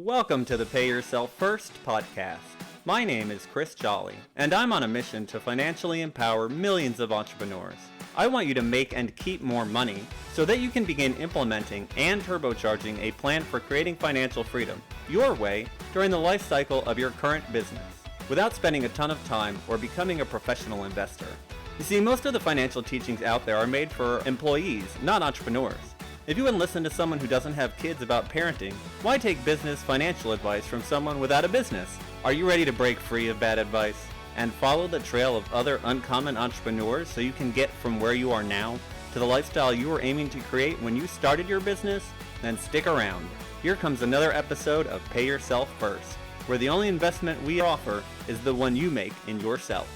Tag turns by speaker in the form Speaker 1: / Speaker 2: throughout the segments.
Speaker 1: Welcome to the Pay Yourself First podcast. My name is Chris Jolly, and I'm on a mission to financially empower millions of entrepreneurs. I want you to make and keep more money so that you can begin implementing and turbocharging a plan for creating financial freedom your way during the life cycle of your current business without spending a ton of time or becoming a professional investor. You see, most of the financial teachings out there are made for employees, not entrepreneurs. If you wouldn't listen to someone who doesn't have kids about parenting, why take business financial advice from someone without a business? Are you ready to break free of bad advice and follow the trail of other uncommon entrepreneurs so you can get from where you are now to the lifestyle you were aiming to create when you started your business? Then stick around. Here comes another episode of Pay Yourself First, where the only investment we offer is the one you make in yourself.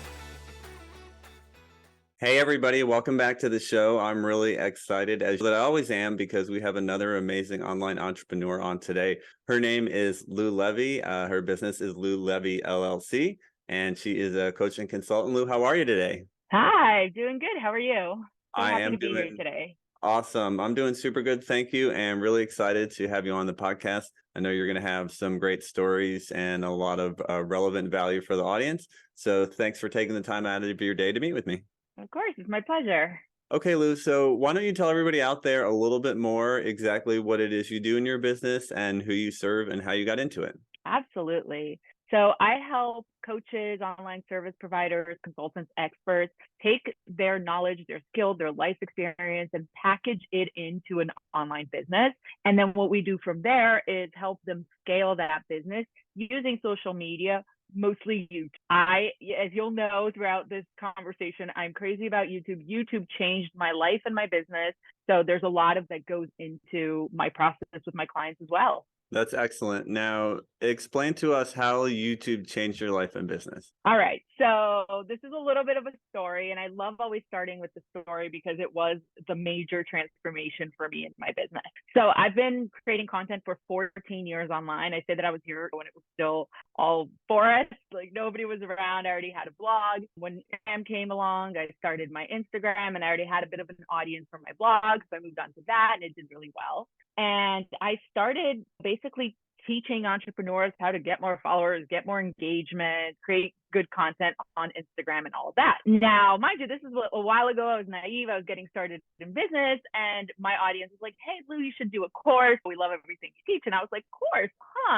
Speaker 1: Hey everybody, welcome back to the show. I'm really excited, as I always am, because we have another amazing online entrepreneur on today. Her name is Levy. Her business is Levy LLC, and she is a coach and consultant. Lou, how are you today?
Speaker 2: Hi, doing good. How are you? So
Speaker 1: I
Speaker 2: happy
Speaker 1: am
Speaker 2: to be here
Speaker 1: doing
Speaker 2: today.
Speaker 1: awesome. I'm doing super good. Thank you. And really excited to have you on the podcast. I know you're going to have some great stories and a lot of relevant value for the audience. So thanks for taking the time out of your day to meet with me.
Speaker 2: Of course, it's my pleasure.
Speaker 1: Okay, Lou, so why don't you tell everybody out there a little bit more exactly what it is you do in your business and who you serve and how you got into it?
Speaker 2: Absolutely. So I help coaches, online service providers, consultants, experts take their knowledge, their skill, their life experience, and package it into an online business. And then what we do from there is help them scale that business using social media, mostly YouTube. As you'll know throughout this conversation, I'm crazy about YouTube. YouTube changed my life and my business. So there's a lot of that goes into my process with my clients as well.
Speaker 1: That's excellent. Now, explain to us how YouTube changed your life and business.
Speaker 2: All right. So this is a little bit of a story, and I love always starting with the story because it was the major transformation for me in my business. So I've been creating content for 14 years online. I say that I was here when it was still all forest, like nobody was around. I already had a blog. When Instagram came along, I started my Instagram, and I already had a bit of an audience for my blog. So I moved on to that, and it did really well. And I started basically teaching entrepreneurs how to get more followers, get more engagement, create good content on Instagram and all of that. Now, mind you, this is a while ago. I was naive. I was getting started in business, and my audience was like, hey, Lou, you should do a course. We love everything you teach. And I was like, course?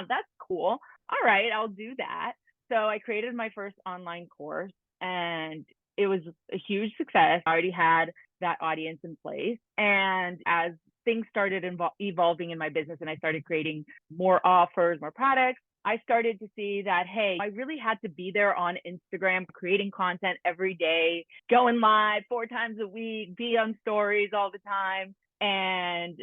Speaker 2: That's cool. All right, I'll do that. So I created my first online course, and it was a huge success. I already had that audience in place. And as things started evolving in my business and I started creating more offers, more products, I started to see that, hey, I really had to be there on Instagram, creating content every day, going live 4 times a week, be on stories all the time.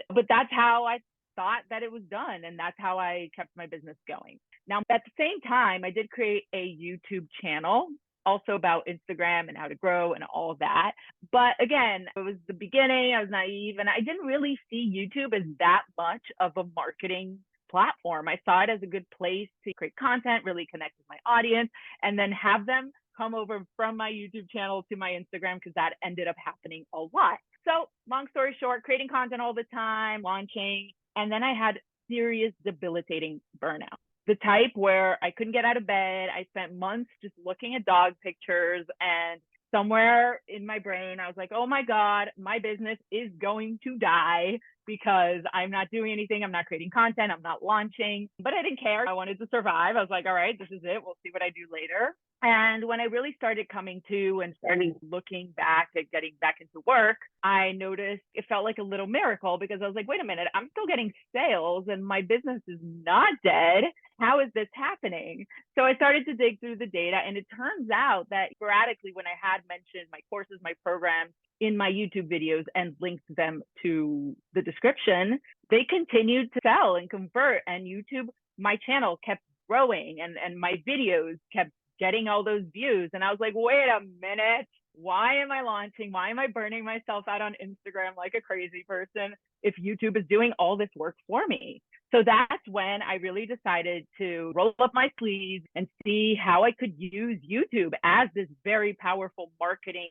Speaker 2: But that's how I thought that it was done. And that's how I kept my business going. Now, at the same time, I did create a YouTube channel also about Instagram and how to grow and all of that. But again, it was the beginning. I was naive and I didn't really see YouTube as that much of a marketing platform. I saw it as a good place to create content, really connect with my audience, and then have them come over from my YouTube channel to my Instagram because that ended up happening a lot. So long story short, creating content all the time, launching, and then I had serious debilitating burnout. The type where I couldn't get out of bed. I spent months just looking at dog pictures, and somewhere in my brain, I was like, oh my God, my business is going to die because I'm not doing anything. I'm not creating content. I'm not launching, but I didn't care. I wanted to survive. I was like, all right, this is it. We'll see what I do later. And when I really started coming to and started looking back at getting back into work, I noticed it felt like a little miracle because I was like, wait a minute, I'm still getting sales and my business is not dead. How is this happening? So I started to dig through the data, and it turns out that sporadically when I had mentioned my courses, my programs in my YouTube videos and linked them to the description, they continued to sell and convert. And YouTube, my channel kept growing and my videos kept getting all those views. And I was like, wait a minute, why am I launching? Why am I burning myself out on Instagram like a crazy person if YouTube is doing all this work for me? So that's when I really decided to roll up my sleeves and see how I could use YouTube as this very powerful marketing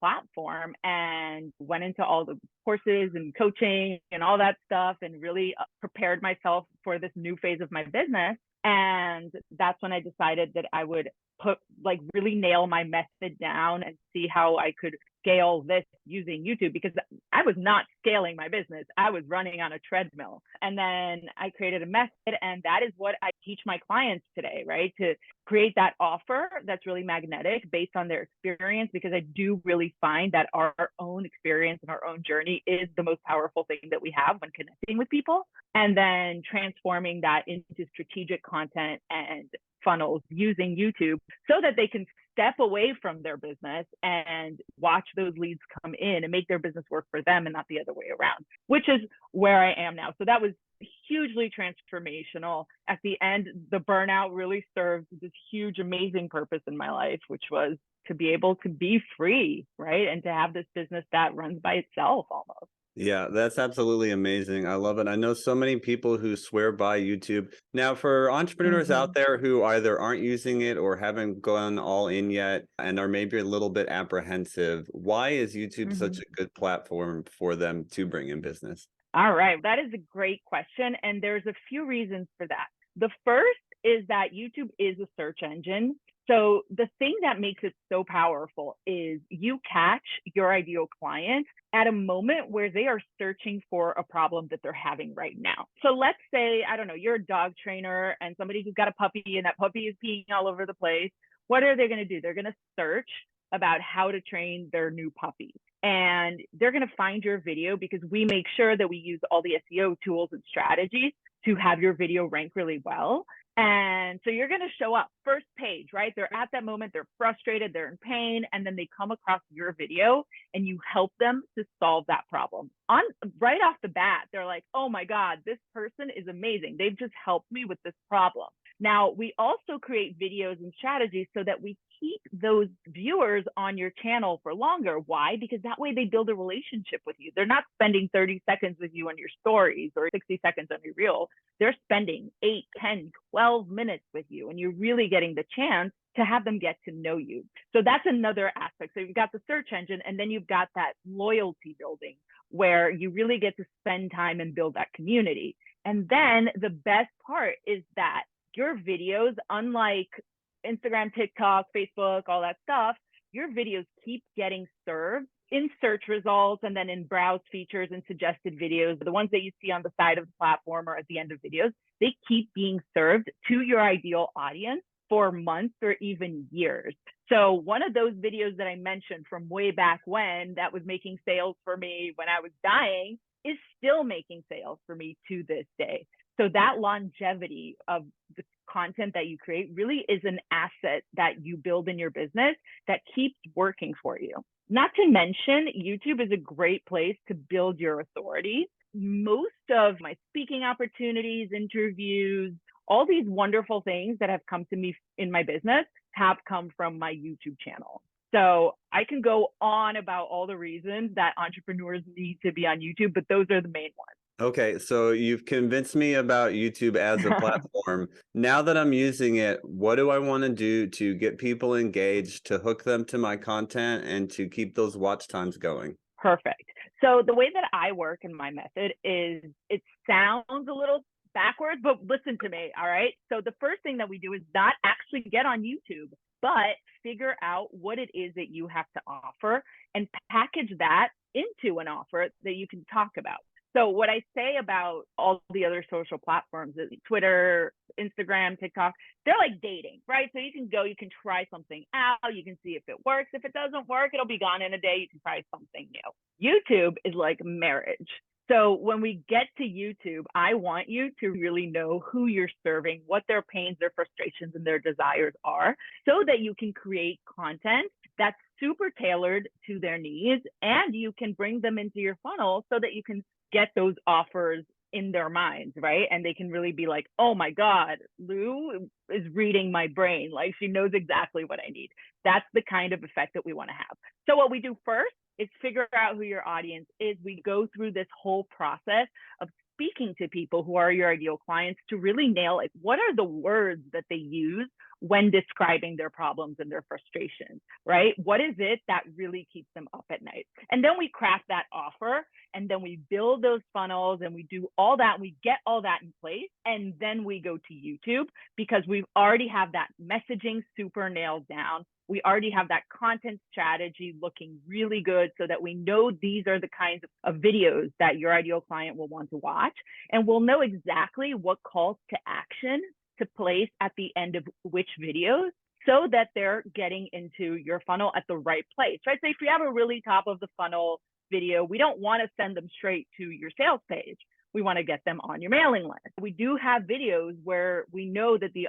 Speaker 2: platform and went into all the courses and coaching and all that stuff and really prepared myself for this new phase of my business. And that's when I decided that I would really nail my method down and see how I could scale this using YouTube, because I was not scaling my business. I was running on a treadmill. And then I created a method, and that is what I teach my clients today, right? To create that offer that's really magnetic based on their experience, because I do really find that our own experience and our own journey is the most powerful thing that we have when connecting with people, and then transforming that into strategic content and funnels using YouTube so that they can step away from their business and watch those leads come in and make their business work for them and not the other way around, which is where I am now. So that was hugely transformational. At the end, the burnout really served this huge, amazing purpose in my life, which was to be able to be free, right? And to have this business that runs by itself almost.
Speaker 1: Yeah, that's absolutely amazing. I love it. I know so many people who swear by YouTube. Now, for entrepreneurs out there who either aren't using it or haven't gone all in yet and are maybe a little bit apprehensive, why is YouTube such a good platform for them to bring in business?
Speaker 2: All right, that is a great question. And there's a few reasons for that. The first is that YouTube is a search engine. So the thing that makes it so powerful is you catch your ideal client at a moment where they are searching for a problem that they're having right now. So let's say, I don't know, you're a dog trainer and somebody who's got a puppy and that puppy is peeing all over the place. What are they going to do? They're going to search about how to train their new puppy. And they're going to find your video because we make sure that we use all the SEO tools and strategies to have your video rank really well. And so you're going to show up first page, right? They're at that moment, they're frustrated, they're in pain, and then they come across your video and you help them to solve that problem. Right off the bat, they're like, oh my God, this person is amazing. They've just helped me with this problem. Now, we also create videos and strategies so that we keep those viewers on your channel for longer. Why? Because that way they build a relationship with you. They're not spending 30 seconds with you on your stories or 60 seconds on your reel. They're spending 8, 10, 12 minutes with you, and you're really getting the chance to have them get to know you. So that's another aspect. So you've got the search engine, and then you've got that loyalty building where you really get to spend time and build that community. And then the best part is that your videos, unlike Instagram, TikTok, Facebook, all that stuff, your videos keep getting served in search results and then in browse features and suggested videos. The ones that you see on the side of the platform or at the end of videos, they keep being served to your ideal audience for months or even years. So one of those videos that I mentioned from way back when that was making sales for me when I was dying is still making sales for me to this day. So that longevity of the content that you create really is an asset that you build in your business that keeps working for you. Not to mention, YouTube is a great place to build your authority. Most of my speaking opportunities, interviews, all these wonderful things that have come to me in my business have come from my YouTube channel. So I can go on about all the reasons that entrepreneurs need to be on YouTube, but those are the main ones.
Speaker 1: Okay, so you've convinced me about YouTube as a platform. Now that I'm using it, what do I want to do to get people engaged, to hook them to my content, and to keep those watch times going?
Speaker 2: Perfect. So the way that I work in my method is, it sounds a little backwards, but listen to me, all right? So the first thing that we do is not actually get on YouTube, but figure out what it is that you have to offer and package that into an offer that you can talk about. So what I say about all the other social platforms, Twitter, Instagram, TikTok, they're like dating, right? So you can go, you can try something out, you can see if it works. If it doesn't work, it'll be gone in a day. You can try something new. YouTube is like marriage. So when we get to YouTube, I want you to really know who you're serving, what their pains, their frustrations, and their desires are, so that you can create content that's super tailored to their needs, and you can bring them into your funnel so that you can get those offers in their minds, right? And they can really be like, oh my God, Lou is reading my brain. Like, she knows exactly what I need. That's the kind of effect that we want to have. So what we do first is figure out who your audience is. We go through this whole process of speaking to people who are your ideal clients to really nail it. What are the words that they use when describing their problems and their frustrations, right? What is it that really keeps them up at night? And then we craft that offer, and then we build those funnels, and we do all that. We get all that in place, and then we go to YouTube because we already have that messaging super nailed down. We already have that content strategy looking really good so that we know these are the kinds of videos that your ideal client will want to watch. And we'll know exactly what calls to action to place at the end of which videos so that they're getting into your funnel at the right place, right? So if you have a really top of the funnel video, we don't want to send them straight to your sales page. We want to get them on your mailing list. We do have videos where we know that the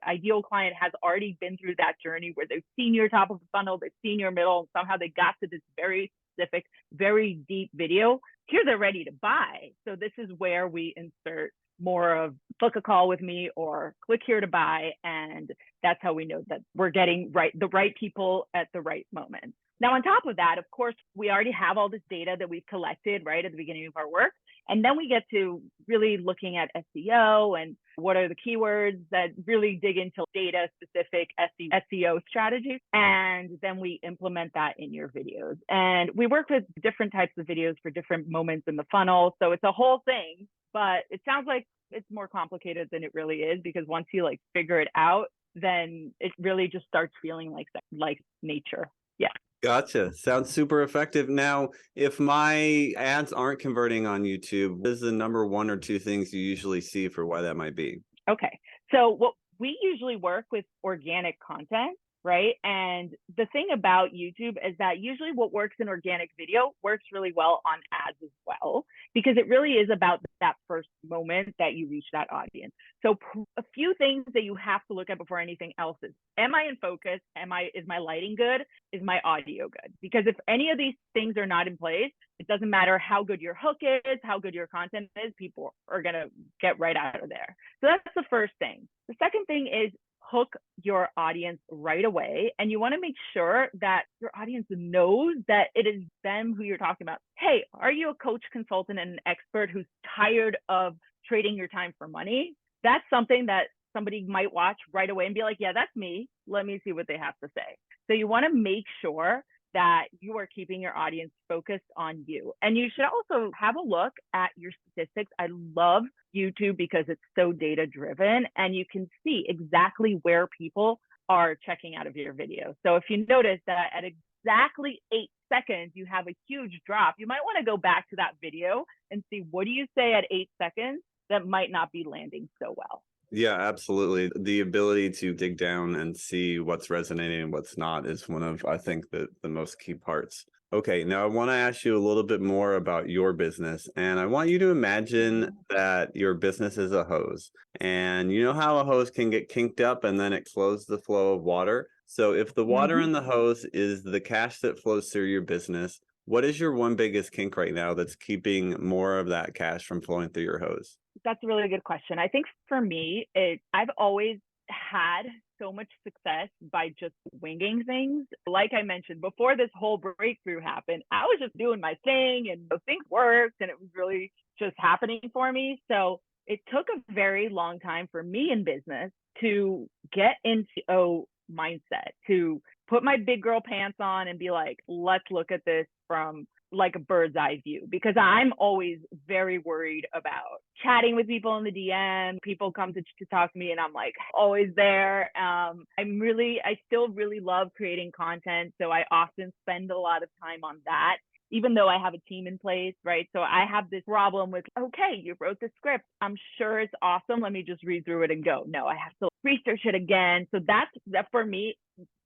Speaker 2: ideal client has already been through that journey where they've seen your top of the funnel, they've seen your middle, and somehow they got to this very specific, very deep video. Here they're ready to buy. So this is where we insert more of book a call with me or click here to buy. And that's how we know that we're getting the right people at the right moment. Now, on top of that, of course, we already have all this data that we've collected right at the beginning of our work. And then we get to really looking at SEO and what are the keywords that really dig into data specific SEO strategies. And then we implement that in your videos. And we work with different types of videos for different moments in the funnel. So it's a whole thing, but it sounds like it's more complicated than it really is, because once you figure it out, then it really just starts feeling like nature. Yeah.
Speaker 1: Gotcha. Sounds super effective. Now, if my ads aren't converting on YouTube, what is the number one or two things you usually see for why that might be?
Speaker 2: Okay. So what we usually work with organic content, right? And the thing about YouTube is that usually what works in organic video works really well on ads as well, because it really is about that first moment that you reach that audience. So a few things that you have to look at before anything else is, am I in focus? Is my lighting good? Is my audio good? Because if any of these things are not in place, it doesn't matter how good your hook is, how good your content is, people are going to get right out of there. So that's the first thing. The second thing is hook your audience right away. And you want to make sure that your audience knows that it is them who you're talking about. Hey, are you a coach, consultant, and an expert who's tired of trading your time for money? That's something that somebody might watch right away and be like, yeah, that's me. Let me see what they have to say. So you want to make sure that you are keeping your audience focused on you. And you should also have a look at your statistics. I love YouTube because it's so data driven and you can see exactly where people are checking out of your video. So if you notice that at exactly 8 seconds, you have a huge drop, you might want to go back to that video and see, what do you say at 8 seconds that might not be landing so well?
Speaker 1: Yeah, absolutely. The ability to dig down and see what's resonating and what's not is one of, I think, the most key parts. Okay, now I want to ask you a little bit more about your business. And I want you to imagine that your business is a hose. And you know how a hose can get kinked up and then it slows the flow of water? So if the water in the hose is the cash that flows through your business, what is your one biggest kink right now that's keeping more of that cash from flowing through your hose?
Speaker 2: That's a really good question. I think for me, I've always had so much success by just winging things. Like I mentioned, before this whole breakthrough happened, I was just doing my thing and things worked and it was really just happening for me. So it took a very long time for me in business to get into mindset, to put my big girl pants on and be like, let's look at this from like a bird's eye view, because I'm always very worried about chatting with people in the DM. People come to talk to me and I'm like always there. I still really love creating content. So I often spend a lot of time on that, even though I have a team in place, right? So I have this problem with, okay, you wrote the script. I'm sure it's awesome. Let me just read through it and go. No, I have to research it again. So that for me,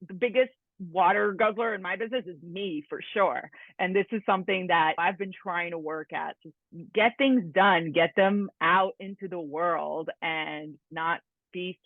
Speaker 2: the biggest water guzzler in my business is me, for sure. And this is something that I've been trying to work at. Just get things done, get them out into the world and not be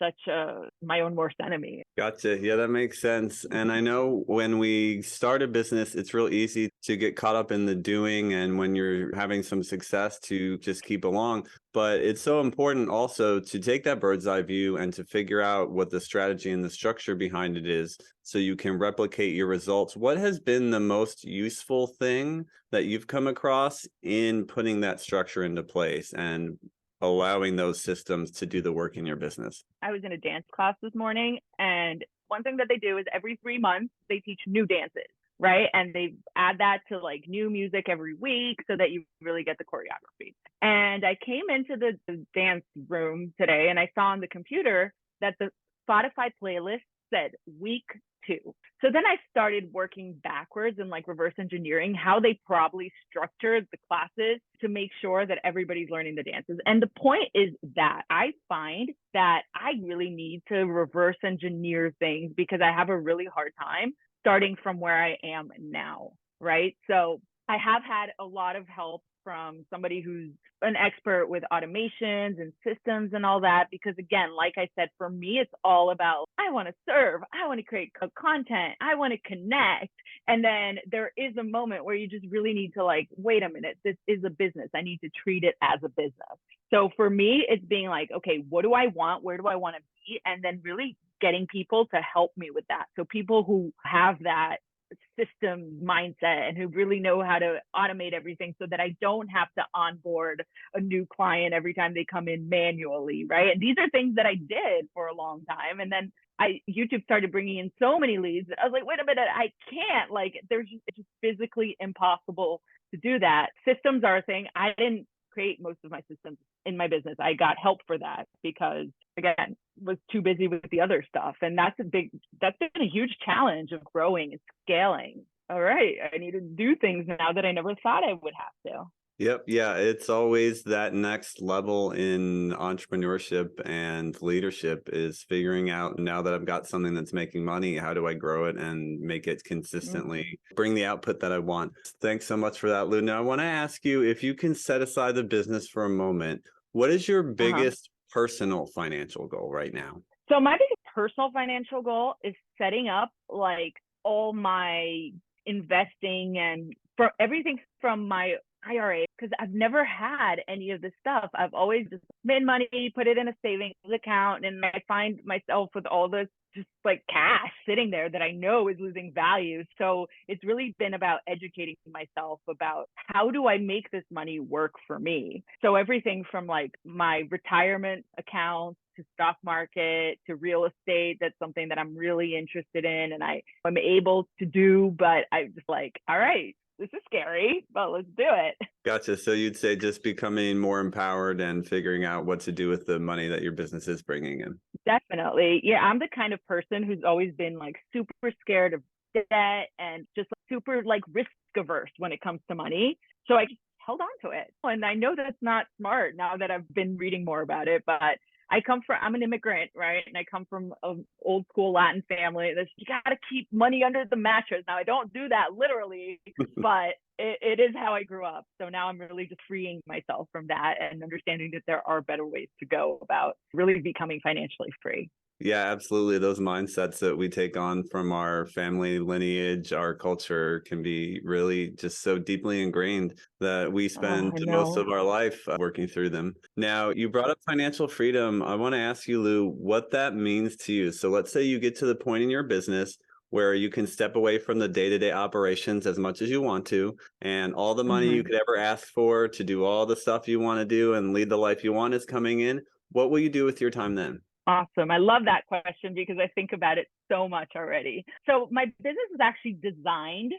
Speaker 2: my own worst enemy.
Speaker 1: Gotcha. Yeah, that makes sense. And I know when we start a business, it's real easy to get caught up in the doing and when you're having some success to just keep along. But it's so important also to take that bird's eye view and to figure out what the strategy and the structure behind it is so you can replicate your results. What has been the most useful thing that you've come across in putting that structure into place? And allowing those systems to do the work in your business?
Speaker 2: I was in a dance class this morning, and one thing that they do is every 3 months they teach new dances, right? And they add that to like new music every week so that you really get the choreography. And I came into the dance room today and I saw on the computer that the Spotify playlist said week 2. So then I started working backwards and like reverse engineering how they probably structured the classes to make sure that everybody's learning the dances. And the point is that I find that I really need to reverse engineer things because I have a really hard time starting from where I am now, right? So I have had a lot of help from somebody who's an expert with automations and systems and all that. Because again, like I said, for me, it's all about, I want to serve, I want to create content, I want to connect. And then there is a moment where you just really need to like, wait a minute, this is a business. I need to treat it as a business. So for me, it's being like, okay, what do I want? Where do I want to be? And then really getting people to help me with that. So people who have that system mindset and who really know how to automate everything so that I don't have to onboard a new client every time they come in manually, right? And these are things that I did for a long time. And then YouTube started bringing in so many leads that I was like, wait a minute, I can't, like, it's just physically impossible to do that. Systems are a thing. I didn't create most of my systems in my business. I got help for that because, again, was too busy with the other stuff. And that's been a huge challenge of growing and scaling. All right, I need to do things now that I never thought I would have to.
Speaker 1: Yep. Yeah. It's always that next level in entrepreneurship and leadership is figuring out, now that I've got something that's making money, how do I grow it and make it consistently bring the output that I want? Thanks so much for that, Lou. Now, I want to ask you, if you can set aside the business for a moment, what is your biggest personal financial goal right now?
Speaker 2: So my biggest personal financial goal is setting up like all my investing and for everything from my IRA, because I've never had any of this stuff. I've always just made money, put it in a savings account, and I find myself with all this just like cash sitting there that I know is losing value. So it's really been about educating myself about how do I make this money work for me. So everything from like my retirement accounts to stock market to real estate, that's something that I'm really interested in and I'm able to do, but I'm just like, all right, this is scary, but let's do it.
Speaker 1: Gotcha. So you'd say just becoming more empowered and figuring out what to do with the money that your business is bringing in.
Speaker 2: Definitely. Yeah, I'm the kind of person who's always been like super scared of debt and just like, super like risk averse when it comes to money. So I just held on to it. And I know that's not smart now that I've been reading more about it, but I'm an immigrant, right? And I come from an old school Latin family. You got to keep money under the mattress. Now, I don't do that literally, but it is how I grew up. So now I'm really just freeing myself from that and understanding that there are better ways to go about really becoming financially free.
Speaker 1: Yeah, absolutely. Those mindsets that we take on from our family lineage, our culture can be really just so deeply ingrained that we spend most of our life working through them. Now, you brought up financial freedom. I want to ask you, Lou, what that means to you. So let's say you get to the point in your business where you can step away from the day-to-day operations as much as you want to, and all the money you could ever ask for to do all the stuff you want to do and lead the life you want is coming in. What will you do with your time then?
Speaker 2: Awesome. I love that question because I think about it so much already. So my business is actually designed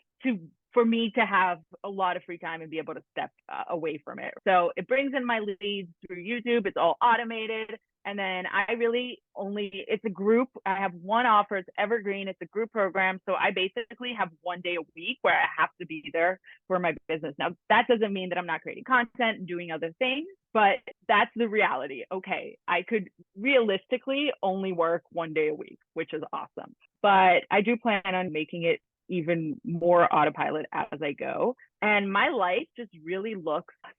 Speaker 2: for me to have a lot of free time and be able to step away from it. So it brings in my leads through YouTube. It's all automated. And then it's a group. I have one offer. It's evergreen. It's a group program. So I basically have one day a week where I have to be there for my business. Now, that doesn't mean that I'm not creating content and doing other things, but that's the reality. Okay, I could realistically only work one day a week, which is awesome. But I do plan on making it even more autopilot as I go. And my life just really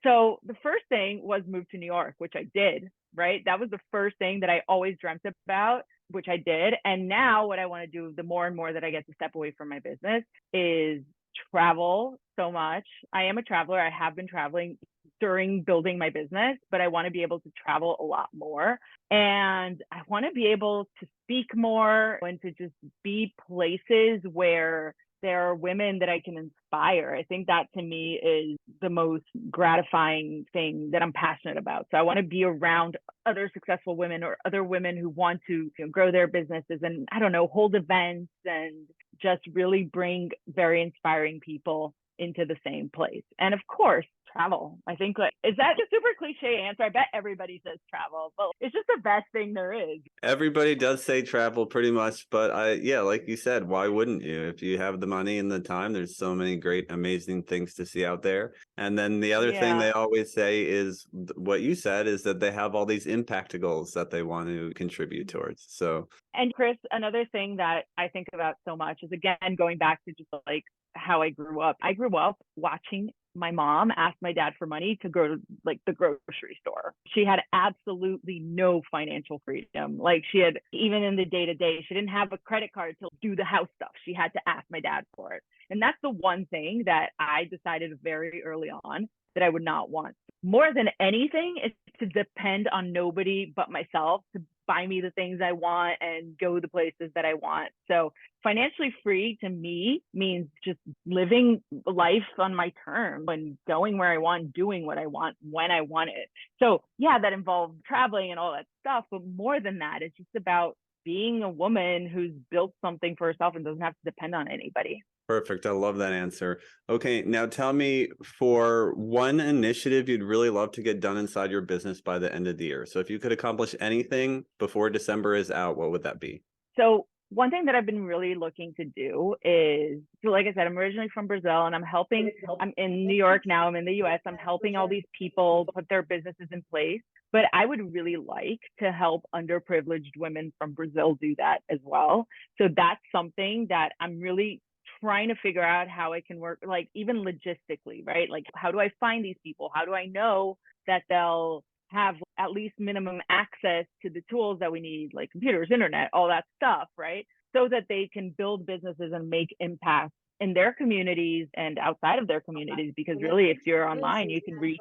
Speaker 2: so the first thing was move to New York, which I did, right? That was the first thing that I always dreamt about, which I did. And now what I want to do, the more and more that I get to step away from my business, is travel so much. I am a traveler. I have been traveling during building my business, but I want to be able to travel a lot more. And I want to be able to speak more and to just be places where there are women that I can inspire. I think that to me is the most gratifying thing that I'm passionate about. So I want to be around other successful women or other women who want to grow their businesses and, I don't know, hold events and just really bring very inspiring people into the same place. And of course, travel. I think, like, is that a super cliche answer? I bet everybody says travel, but it's just the best thing there is.
Speaker 1: Everybody does say travel pretty much, but yeah, like you said, why wouldn't you? If you have the money and the time, there's so many great, amazing things to see out there. And then the other thing they always say is what you said, is that they have all these impact goals that they want to contribute towards. So,
Speaker 2: and Chris, another thing that I think about so much is, again, going back to just like how I grew up. I grew up watching my mom asked my dad for money to go to like the grocery store. She had absolutely no financial freedom. Like, she had, even in the day to day, she didn't have a credit card to do the house stuff. She had to ask my dad for it. And that's the one thing that I decided very early on that I would not want. More than anything, is to depend on nobody but myself to buy me the things I want and go the places that I want. So financially free to me means just living life on my terms and going where I want, doing what I want when I want it. So yeah, that involves traveling and all that stuff. But more than that, it's just about being a woman who's built something for herself and doesn't have to depend on anybody.
Speaker 1: Perfect. I love that answer. Okay, now tell me, for one initiative you'd really love to get done inside your business by the end of the year. So if you could accomplish anything before December is out, what would that be?
Speaker 2: So one thing that I've been really looking to do is, so like I said, I'm originally from Brazil and I'm in New York now, I'm in the US, I'm helping all these people put their businesses in place. But I would really like to help underprivileged women from Brazil do that as well. So that's something that I'm really trying to figure out how I can work, like even logistically, right? Like, how do I find these people? How do I know that they'll have at least minimum access to the tools that we need, like computers, internet, all that stuff, right? So that they can build businesses and make impact in their communities and outside of their communities. Because really, if you're online, you can reach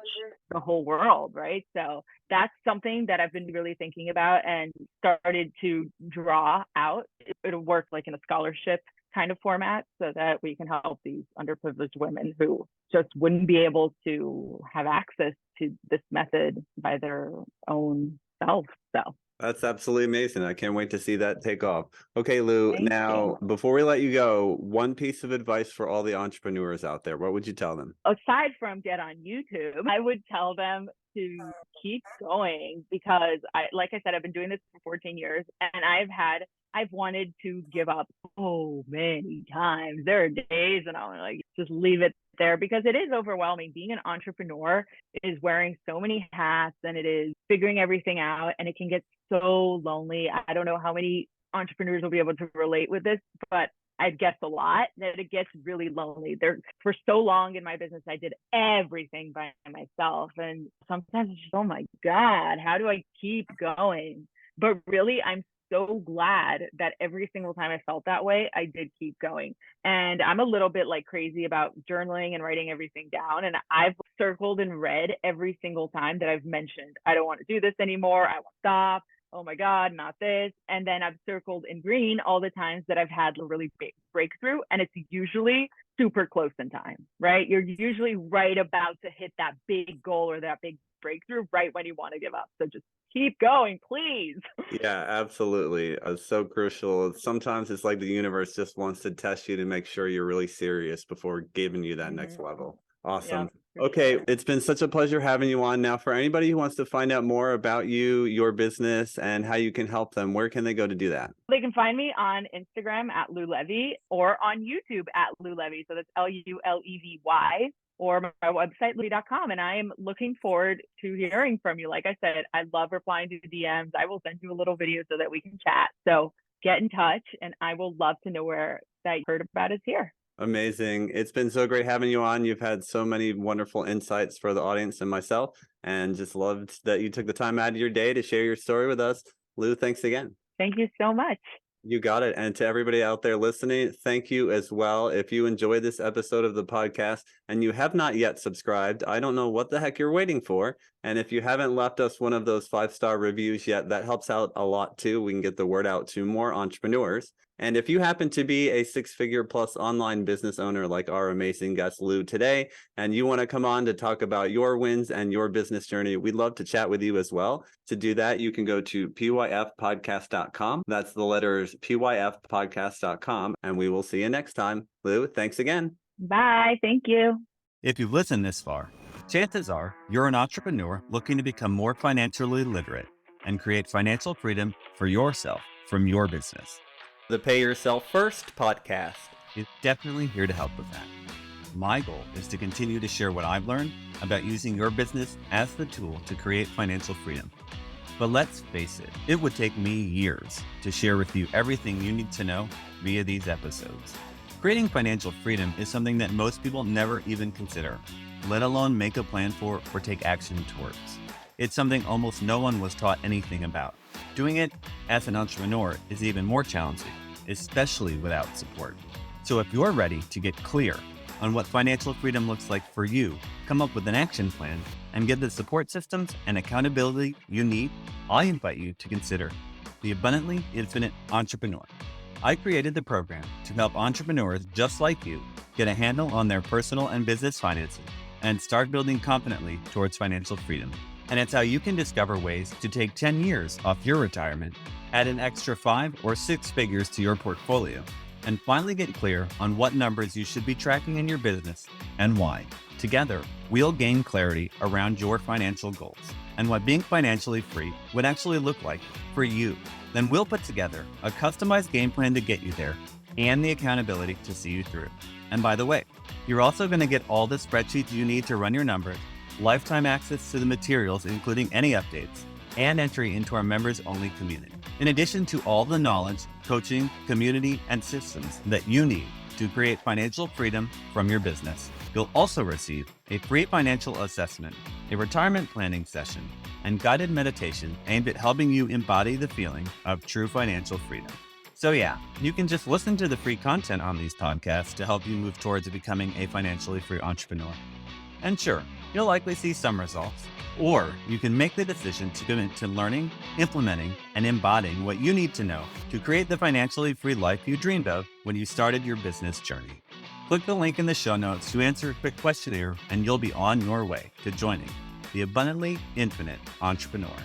Speaker 2: the whole world, right? So that's something that I've been really thinking about and started to draw out. It'll work like in a scholarship kind of format so that we can help these underprivileged women who just wouldn't be able to have access to this method by their own self. So
Speaker 1: That's absolutely amazing. I can't wait to see that take off. Okay, Lou,
Speaker 2: thank
Speaker 1: now,
Speaker 2: you.
Speaker 1: before we let you go, one piece of advice for all the entrepreneurs out there, what would you tell them?
Speaker 2: Aside from get on YouTube, I would tell them to keep going because like I said, I've been doing this for 14 years and I've wanted to give up so many times. There are days and I'm like, just leave it there because it is overwhelming. Being an entrepreneur is wearing so many hats and it is figuring everything out and it can get so lonely. I don't know how many entrepreneurs will be able to relate with this, but I'd guess a lot that it gets really lonely. There, for so long in my business, I did everything by myself. And sometimes it's just, oh my God, how do I keep going? But really, I'm so glad that every single time I felt that way, I did keep going. And I'm a little bit like crazy about journaling and writing everything down. And I've circled and read every single time that I've mentioned, I don't want to do this anymore. I want to stop. Oh my God, not this. And then I've circled in green all the times that I've had a really big breakthrough. And it's usually super close in time, right? You're usually right about to hit that big goal or that big breakthrough right when you want to give up. So just keep going, please.
Speaker 1: Yeah, absolutely. It's so crucial. Sometimes it's like the universe just wants to test you to make sure you're really serious before giving you that next level. Awesome.
Speaker 2: Yeah,
Speaker 1: Okay,
Speaker 2: sure.
Speaker 1: it's been such a pleasure having you on. Now, for anybody who wants to find out more about you, your business, and how you can help them, where can they go to do that?
Speaker 2: They can find me on Instagram at Lou Levy or on YouTube at Lou Levy. So that's LULEVY, or my website, levy.com. And I am looking forward to hearing from you. Like I said, I love replying to DMs. I will send you a little video so that we can chat. So get in touch and I will love to know where that you heard about us here.
Speaker 1: Amazing. It's been so great having you on. You've had so many wonderful insights for the audience and myself, and just loved that you took the time out of your day to share your story with us. Lou, thanks again.
Speaker 2: Thank you so much.
Speaker 1: You got it. And to everybody out there listening, thank you as well. If you enjoyed this episode of the podcast and you have not yet subscribed, I don't know what the heck you're waiting for. And if you haven't left us one of those 5-star reviews yet, that helps out a lot too. We can get the word out to more entrepreneurs. And if you happen to be a six-figure plus online business owner like our amazing guest Lou today, and you want to come on to talk about your wins and your business journey, we'd love to chat with you as well. To do that, you can go to pyfpodcast.com. That's the letters pyfpodcast.com, and we will see you next time. Lou, thanks again.
Speaker 2: Bye. Thank you.
Speaker 3: If you've listened this far, chances are you're an entrepreneur looking to become more financially literate and create financial freedom for yourself from your business.
Speaker 1: The Pay Yourself First podcast
Speaker 3: is definitely here to help with that. My goal is to continue to share what I've learned about using your business as the tool to create financial freedom. But let's face it, it would take me years to share with you everything you need to know via these episodes. Creating financial freedom is something that most people never even consider, let alone make a plan for or take action towards. It's something almost no one was taught anything about. Doing it as an entrepreneur is even more challenging, especially without support. So if you're ready to get clear on what financial freedom looks like for you, come up with an action plan, and get the support systems and accountability you need, I invite you to consider the Abundantly Infinite Entrepreneur. I created the program to help entrepreneurs just like you get a handle on their personal and business finances and start building confidently towards financial freedom. And it's how you can discover ways to take 10 years off your retirement, add an extra 5 or 6 figures to your portfolio, and finally get clear on what numbers you should be tracking in your business and why. Together, we'll gain clarity around your financial goals and what being financially free would actually look like for you. Then we'll put together a customized game plan to get you there and the accountability to see you through. And by the way, you're also going to get all the spreadsheets you need to run your numbers, lifetime access to the materials, including any updates, and entry into our members-only community. In addition to all the knowledge, coaching, community, and systems that you need to create financial freedom from your business, you'll also receive a free financial assessment, a retirement planning session, and guided meditation aimed at helping you embody the feeling of true financial freedom. So yeah, you can just listen to the free content on these podcasts to help you move towards becoming a financially free entrepreneur. And sure, you'll likely see some results, or you can make the decision to commit to learning, implementing, and embodying what you need to know to create the financially free life you dreamed of when you started your business journey. Click the link in the show notes to answer a quick questionnaire, and you'll be on your way to joining the Abundantly Infinite Entrepreneur.